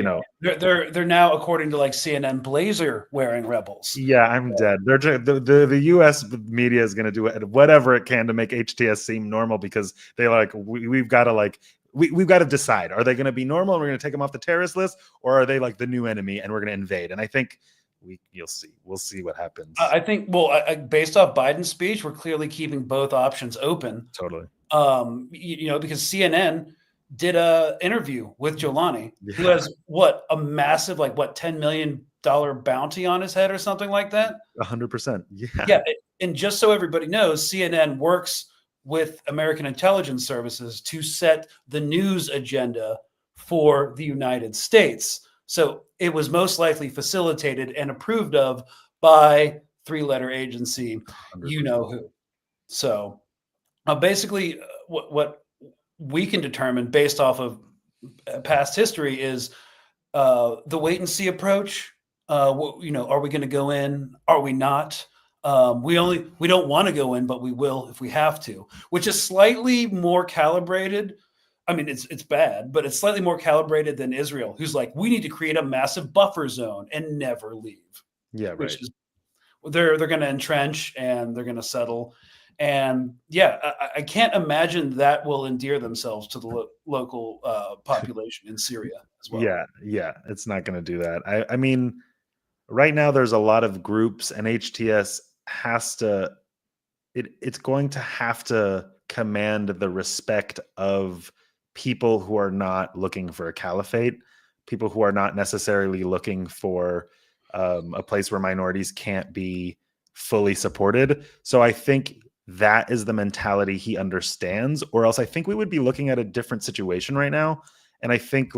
they're now, according to like CNN, blazer wearing rebels. Yeah, I'm dead. The U.S. media is going to do whatever it can to make HTS seem normal because they we've got to decide: are they going to be normal and we're going to take them off the terrorist list, or are they like the new enemy and we're going to invade? And I think we'll see. We'll see what happens. I think, based off Biden's speech, we're clearly keeping both options open. Totally. Because CNN did a interview with Jolani, who has a massive $10 million bounty on his head or something like that. 100%. Yeah. And just so everybody knows, CNN works with American intelligence services to set the news agenda for the United States. So it was most likely facilitated and approved of by three-letter agency, 100%. you know who. So basically, what we can determine based off of past history is the wait and see approach. Are we going to go in? Are we not? We don't want to go in, but we will if we have to, which is slightly more calibrated. I mean, it's bad, but it's slightly more calibrated than Israel, who's like, we need to create a massive buffer zone and never leave. Yeah, right. Which is, they're going to entrench and they're going to settle. And yeah, I can't imagine that will endear themselves to the local population in Syria as well. Yeah, it's not going to do that. I mean, right now there's a lot of groups, and HTS has to. It's going to have to command the respect of people who are not looking for a caliphate, people who are not necessarily looking for a place where minorities can't be fully supported. So I think that is the mentality he understands, or else I think we would be looking at a different situation right now. And I think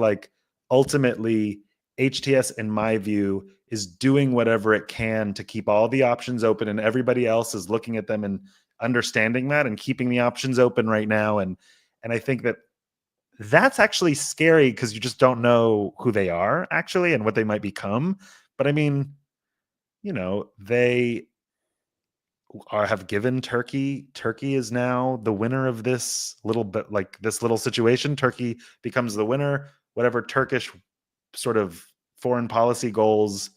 ultimately HTS, in my view, is doing whatever it can to keep all the options open, and everybody else is looking at them and understanding that and keeping the options open right now. And I think that's actually scary because you just don't know who they are actually and what they might become. But I mean, they have given Turkey. Turkey is now the winner of this little situation. Turkey becomes the winner. Whatever Turkish sort of foreign policy goals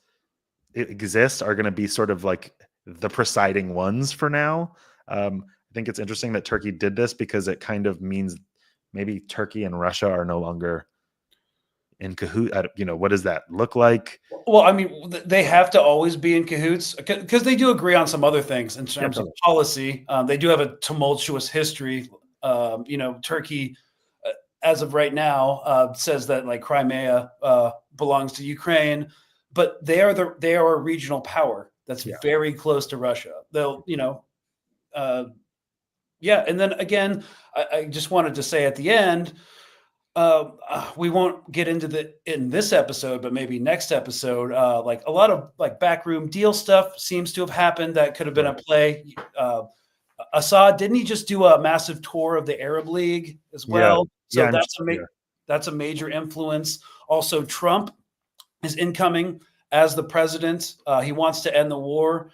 exist are going to be sort of like the presiding ones for now. I think it's interesting that Turkey did this because it kind of means maybe Turkey and Russia are no longer in cahoots. What does that look like? Well, I mean, they have to always be in cahoots because they do agree on some other things in terms of policy. They do have a tumultuous history. Turkey, as of right now, says that Crimea belongs to Ukraine, but they are a regional power that's very close to Russia. They'll, and then again, I just wanted to say at the end, we won't get into in this episode, but maybe next episode, a lot of backroom deal stuff seems to have happened that could have been at play. Assad, didn't he just do a massive tour of the Arab League as well? So that's a major influence. Also, Trump is incoming as the president. He wants to end the war.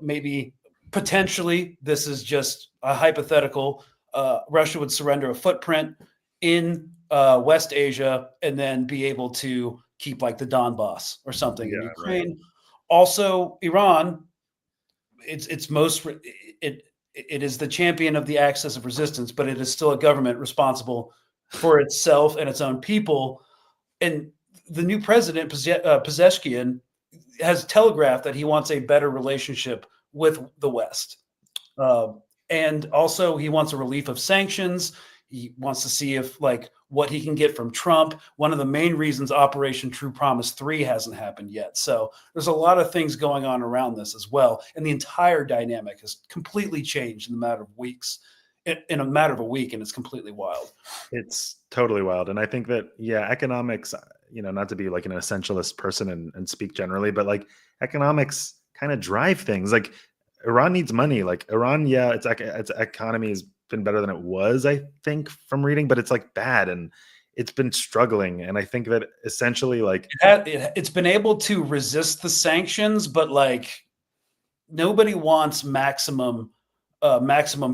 Maybe potentially, this is just a hypothetical. Russia would surrender a footprint in West Asia and then be able to keep the Donbass or something in Ukraine. Right. Also, Iran, it is the champion of the axis of resistance, but it is still a government responsible for itself and its own people. And the new president, Pezeshkian, has telegraphed that he wants a better relationship with the West. And also he wants a relief of sanctions. He wants to see if what he can get from Trump. One of the main reasons Operation True Promise 3 hasn't happened yet. So there's a lot of things going on around this as well. And the entire dynamic has completely changed in a matter of weeks, in a matter of a week. And it's completely wild. It's totally wild. And I think that, economics, not to be like an essentialist person and speak generally, but like economics kind of drive things. Like Iran needs money. Like Iran, yeah, its economy has been better than it was, I think, from reading, but it's like bad and it's been struggling. And I think that essentially, like it's been able to resist the sanctions, but like nobody wants maximum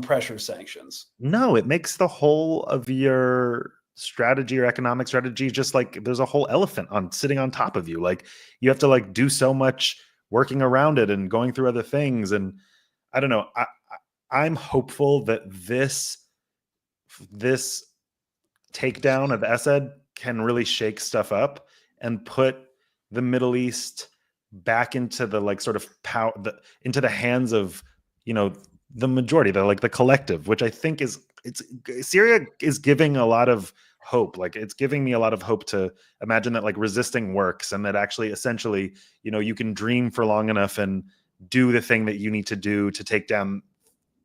pressure sanctions. no, it makes the whole of your strategy or economic strategy just like there's a whole elephant on sitting on top of you. Like you have to like do so much working around it and going through other things. And I don't know. I'm hopeful that this takedown of Assad can really shake stuff up and put the Middle East back into the like sort of power, into the hands of the majority, the collective, which I think Syria is giving a lot of hope. Like it's giving me a lot of hope to imagine that like resisting works and that actually essentially you can dream for long enough and do the thing that you need to do to take down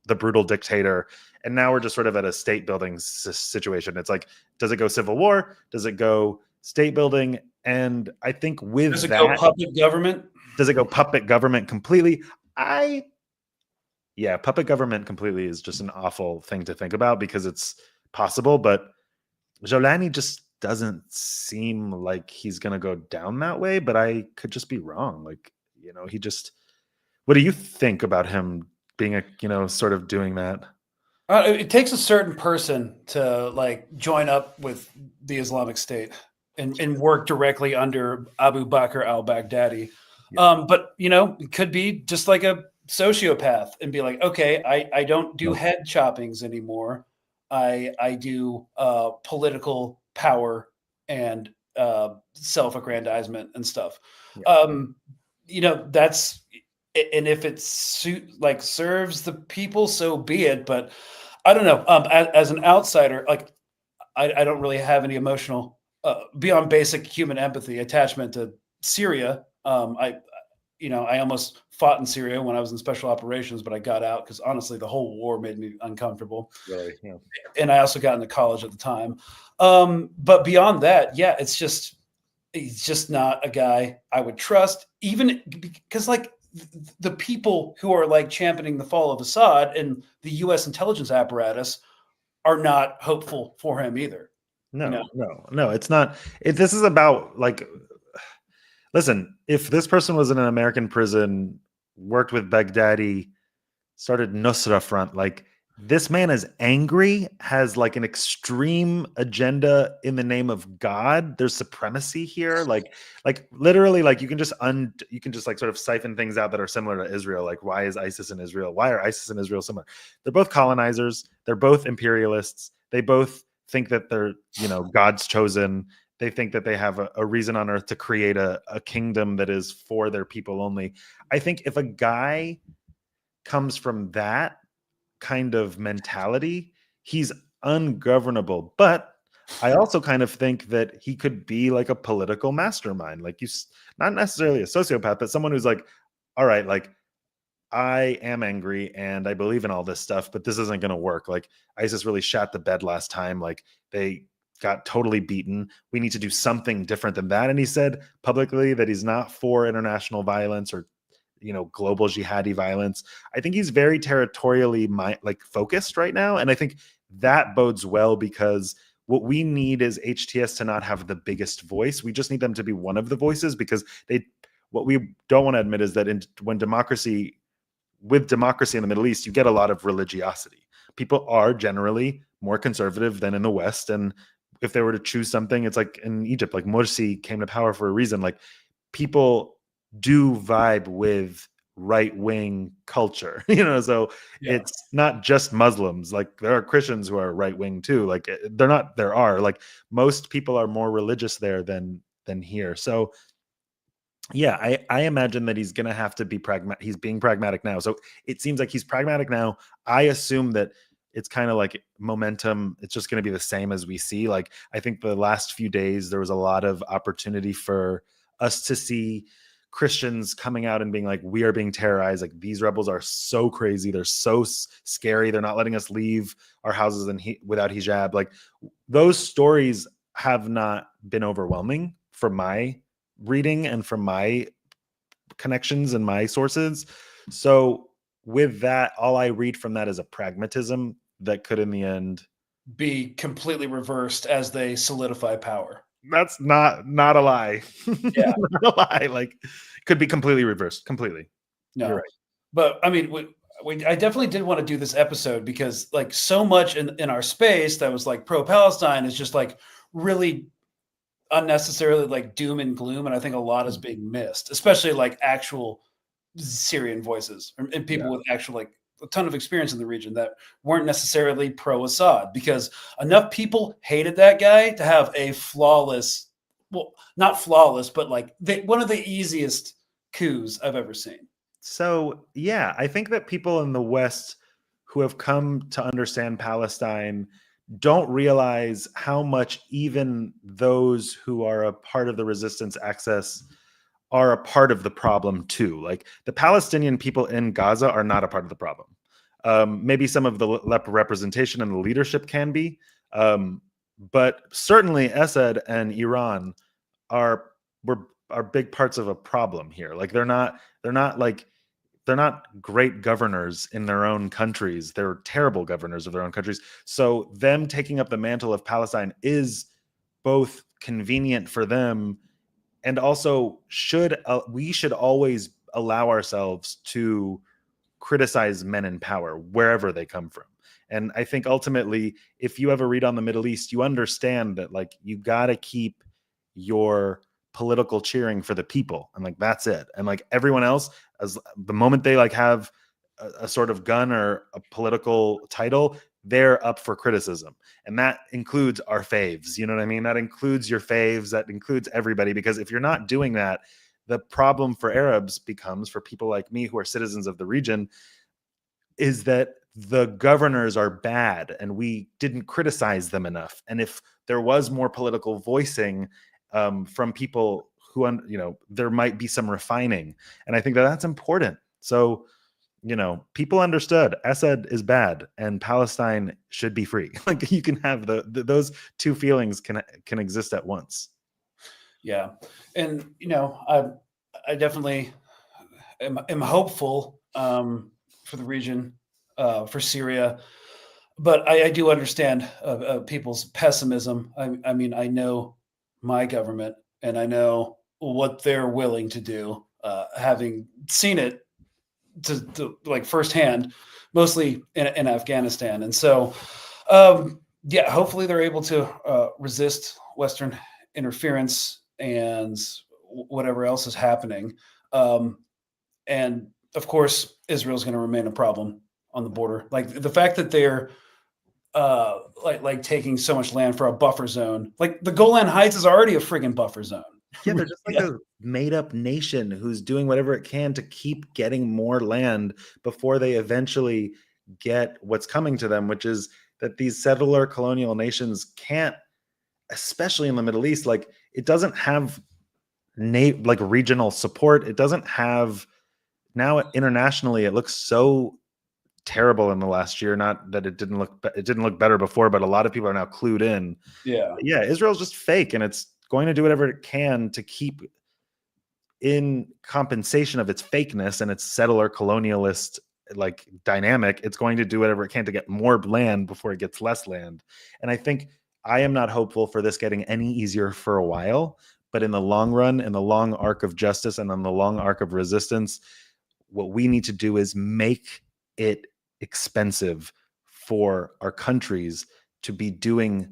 the brutal dictator. And now we're just sort of at a state building situation. It's like, does it go civil war? Does it go state building? And I think with does it go puppet government? Does it go puppet government completely? Yeah, puppet government completely is just an awful thing to think about because it's possible, but Jolani just doesn't seem like he's going to go down that way, but I could just be wrong. Like, he just, what do you think about him being sort of doing that? It takes a certain person to like join up with the Islamic State and work directly under Abu Bakr al-Baghdadi. Yeah. But it could be just like a sociopath and be like, okay, I don't do head choppings anymore. I do political power and self-aggrandizement and stuff. Yeah. That's, and if it serves the people, so be it. But I don't know. As an outsider, like I don't really have any emotional beyond basic human empathy attachment to Syria. I almost fought in Syria when I was in special operations, but I got out because honestly, the whole war made me uncomfortable. Really? Yeah. And I also got into college at the time. But beyond that, yeah, he's just not a guy I would trust, even because like the people who are like championing the fall of Assad and the U.S. intelligence apparatus are not hopeful for him either. No, it's not. This is about like, listen, if this person was in an American prison, worked with Baghdadi, started Nusra Front, like this man is angry, has like an extreme agenda in the name of God. There's supremacy here. Like literally, like you can just like sort of siphon things out that are similar to Israel. Like, why is ISIS in Israel? Why are ISIS and Israel similar? They're both colonizers. They're both imperialists. They both think that they're, God's chosen. They think that they have a reason on earth to create a kingdom that is for their people only. I think if a guy comes from that kind of mentality, he's ungovernable. But I also kind of think that he could be like a political mastermind, like not necessarily a sociopath, but someone who's like, all right, like I am angry and I believe in all this stuff, but this isn't going to work. Like ISIS really shat the bed last time. Like they got totally beaten. We need to do something different than that. And he said publicly that he's not for international violence or global jihadi violence. I think he's very territorially focused right now. And I think that bodes well because what we need is HTS to not have the biggest voice. We just need them to be one of the voices because what we don't want to admit is that with democracy in the Middle East, you get a lot of religiosity. People are generally more conservative than in the West. And if they were to choose something, it's like in Egypt, like Morsi came to power for a reason. Like people do vibe with right-wing culture, so It's not just Muslims. Like there are Christians who are right-wing too. Like there are like most people are more religious there than here. So yeah, I imagine that he's going to have to be pragmatic. He's being pragmatic now. So it seems like he's pragmatic now. I assume that it's kind of like momentum. It's just going to be the same as we see. Like I think the last few days, there was a lot of opportunity for us to see Christians coming out and being like, we are being terrorized. Like these rebels are so crazy. They're so scary. They're not letting us leave our houses without hijab. Like those stories have not been overwhelming from my reading and from my connections and my sources. So with that, all I read from that is a pragmatism that could in the end be completely reversed as they solidify power. that's not a lie. Yeah. Not a lie. Like could be completely reversed. Completely. No, You're right. but I mean, I definitely did want to do this episode because like so much in our space that was like pro-Palestine is just like really unnecessarily like doom and gloom. And I think a lot is being missed, especially like actual Syrian voices and people with actual like a ton of experience in the region that weren't necessarily pro-Assad, because enough people hated that guy to have a flawless, well, not flawless, but like one of the easiest coups I've ever seen. So, yeah, I think that people in the West who have come to understand Palestine don't realize how much even those who are a part of the resistance access are a part of the problem too. Like the Palestinian people in Gaza are not a part of the problem. Maybe some of the representation and the leadership can be, but certainly Assad and Iran are big parts of a problem here. Like they're not great governors in their own countries. They're terrible governors of their own countries. So them taking up the mantle of Palestine is both convenient for them, and also we should always allow ourselves to criticize men in power wherever they come from. And I think ultimately, if you have a read on the Middle East, you understand that like you got to keep your political cheering for the people, and like that's it. And like everyone else, as the moment they like have a sort of gun or a political title, they're up for criticism. And that includes our faves. You know what I mean? That includes your faves. That includes everybody. Because if you're not doing that, the problem for Arabs becomes, for people like me who are citizens of the region, is that the governors are bad and we didn't criticize them enough. And if there was more political voicing from people who, there might be some refining. And I think that that's important. So, people understood Assad is bad and Palestine should be free. Like you can have those two feelings can exist at once. Yeah. And, I definitely am hopeful for the region, for Syria, but I do understand people's pessimism. I mean, I know my government and I know what they're willing to do, having seen it to like firsthand, mostly in Afghanistan. And so, yeah, hopefully they're able to resist Western interference and whatever else is happening. And of course, Israel is going to remain a problem on the border. Like the fact that they're like taking so much land for a buffer zone, like the Golan Heights is already a friggin' buffer zone. Yeah, they're just like a made-up nation who's doing whatever it can to keep getting more land before they eventually get what's coming to them, which is that these settler colonial nations can't, especially in the Middle East, like it doesn't have like regional support. It doesn't have, now internationally, it looks so terrible in the last year. Not that it didn't look better before, but a lot of people are now clued in. Yeah, Israel's just fake, and it's going to do whatever it can to keep, in compensation of its fakeness and its settler colonialist like dynamic, it's going to do whatever it can to get more land before it gets less land. And I think I am not hopeful for this getting any easier for a while, but in the long run, in the long arc of justice and on the long arc of resistance, what we need to do is make it expensive for our countries to be doing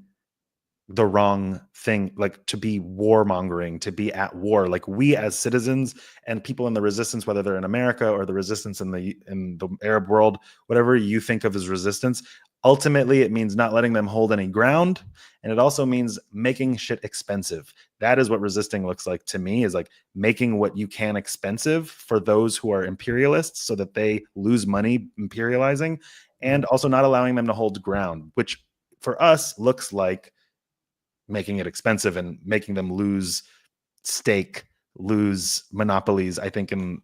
the wrong thing, like to be warmongering, to be at war. Like we as citizens and people in the resistance, whether they're in America or the resistance in the Arab world, whatever you think of as resistance, ultimately it means not letting them hold any ground. And it also means making shit expensive. That is what resisting looks like to me, is like making what you can expensive for those who are imperialists so that they lose money imperializing, and also not allowing them to hold ground, which for us looks like making it expensive and making them lose stake, lose monopolies. I think in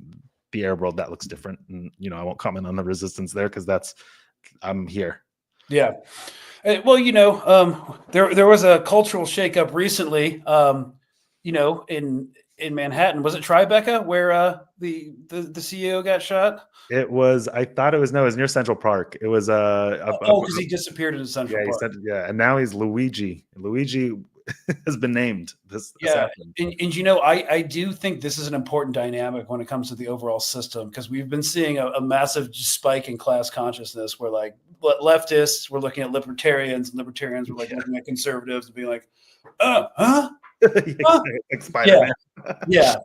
the Arab world that looks different. And, I won't comment on the resistance there because I'm here. Yeah. Well, there was a cultural shakeup recently. in Manhattan. Was it Tribeca where the CEO got shot? It was. I thought it was no. It was near Central Park. It was Because he disappeared in Central yeah. He Park. said yeah, and now he's Luigi. Luigi has been named. This Yeah, happened. and I do think this is an important dynamic when it comes to the overall system, because we've been seeing a massive spike in class consciousness where like leftists were looking at libertarians and libertarians were like looking at conservatives and being like, huh? Like Spider-Man. Yeah.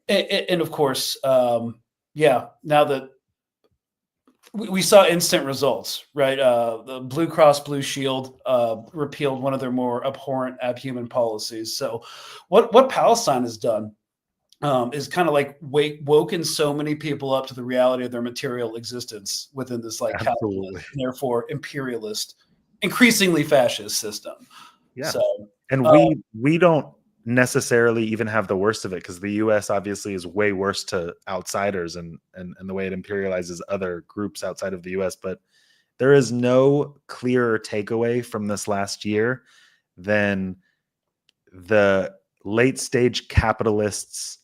And of course, now that we saw instant results, right? The Blue Cross Blue Shield repealed one of their more abhorrent abhuman policies. So what Palestine has done is kind of like woken so many people up to the reality of their material existence within this like capitalist, and therefore imperialist, increasingly fascist system. Yeah. So, and we don't necessarily even have the worst of it, because the US obviously is way worse to outsiders and the way it imperializes other groups outside of the US. But there is no clearer takeaway from this last year than the late stage capitalists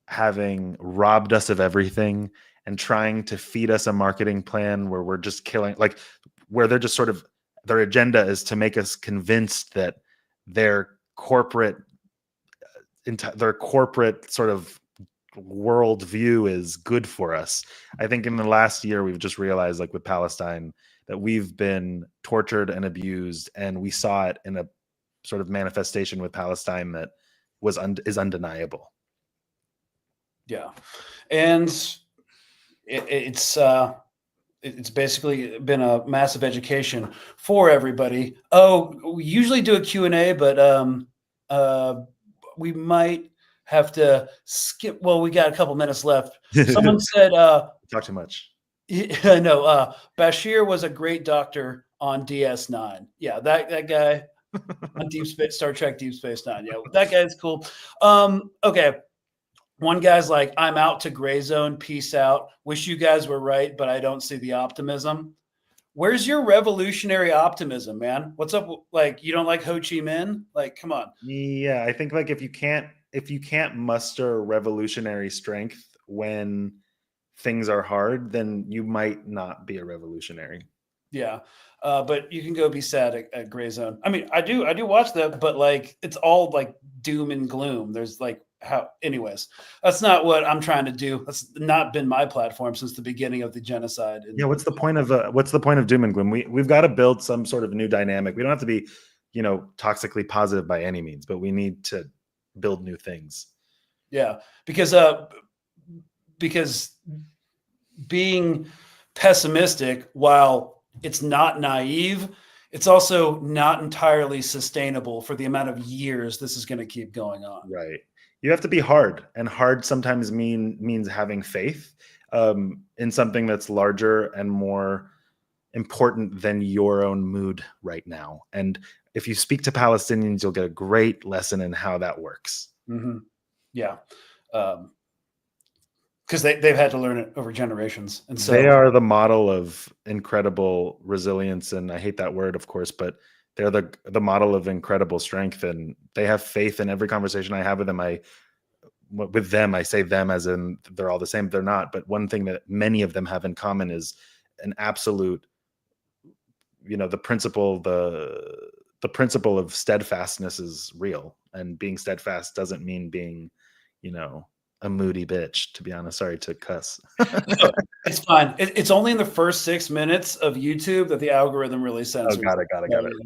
having robbed us of everything and trying to feed us a marketing plan where we're just killing, like where they're just sort of, their agenda is to make us convinced that their corporate sort of world view is good for us. I think in the last year, we've just realized, like with Palestine, that we've been tortured and abused, and we saw it in a sort of manifestation with Palestine that is undeniable. Yeah. And it's basically been a massive education for everybody. We usually do a Q&A, but we might have to skip. Well, we got a couple minutes left. Someone said, talk too much. I know. Bashir was a great doctor on DS9. Yeah, that guy on Star Trek Deep Space Nine. Yeah, that guy's cool. Okay. One guy's like, I'm out to gray zone. Peace out. Wish you guys were right, but I don't see the optimism. Where's your revolutionary optimism, man? What's up? Like, you don't like Ho Chi Minh? Like, come on. Yeah, I think like if you can't muster revolutionary strength when things are hard, then you might not be a revolutionary. Yeah. But you can go be sad at Gray Zone. I mean, I do watch that, but like, it's all like doom and gloom. There's like, anyways, that's not what I'm trying to do. That's not been my platform since the beginning of the genocide. Yeah. What's the point of doom and gloom? We've got to build some sort of new dynamic. We don't have to be, toxically positive by any means, but we need to build new things. Yeah. Because being pessimistic, while it's not naive, it's also not entirely sustainable for the amount of years this is going to keep going on. Right. You have to be hard, and hard sometimes means having faith in something that's larger and more important than your own mood right now. And if you speak to Palestinians, you'll get a great lesson in how that works. Mm-hmm. Yeah. Because they've had to learn it over generations. And so they are the model of incredible resilience. And I hate that word, of course, but they're the model of incredible strength, and they have faith in every conversation I have with them. I say them as in they're all the same. They're not. But one thing that many of them have in common is an absolute, the principle of steadfastness is real. And being steadfast doesn't mean being, a moody bitch, to be honest. Sorry to cuss. It's fine. It's only in the first 6 minutes of YouTube that the algorithm really censors. Oh, got it.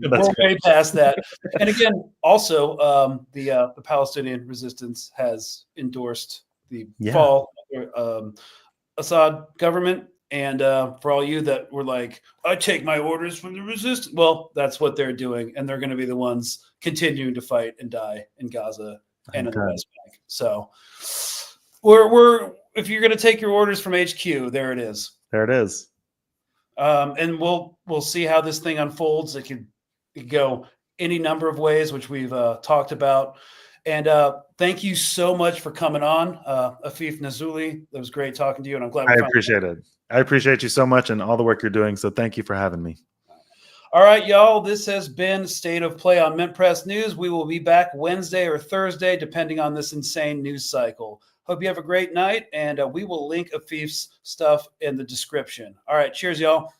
We're way past that. And again, also, the Palestinian resistance has endorsed the fall of Assad government. And for all you that were like, I take my orders from the resistance. Well, that's what they're doing. And they're going to be the ones continuing to fight and die in Gaza and in the West Bank. So we're if you're going to take your orders from HQ, there it is. There it is. And we'll see how this thing unfolds. It could go any number of ways, which we've talked about. And thank you so much for coming on, Afeef Nessouli. It was great talking to you, and I'm glad. I appreciate it. I appreciate you so much and all the work you're doing. So thank you for having me. All right, y'all. This has been State of Play on Mint Press News. We will be back Wednesday or Thursday, depending on this insane news cycle. Hope you have a great night, and we will link Afeef's stuff in the description. All right, cheers, y'all.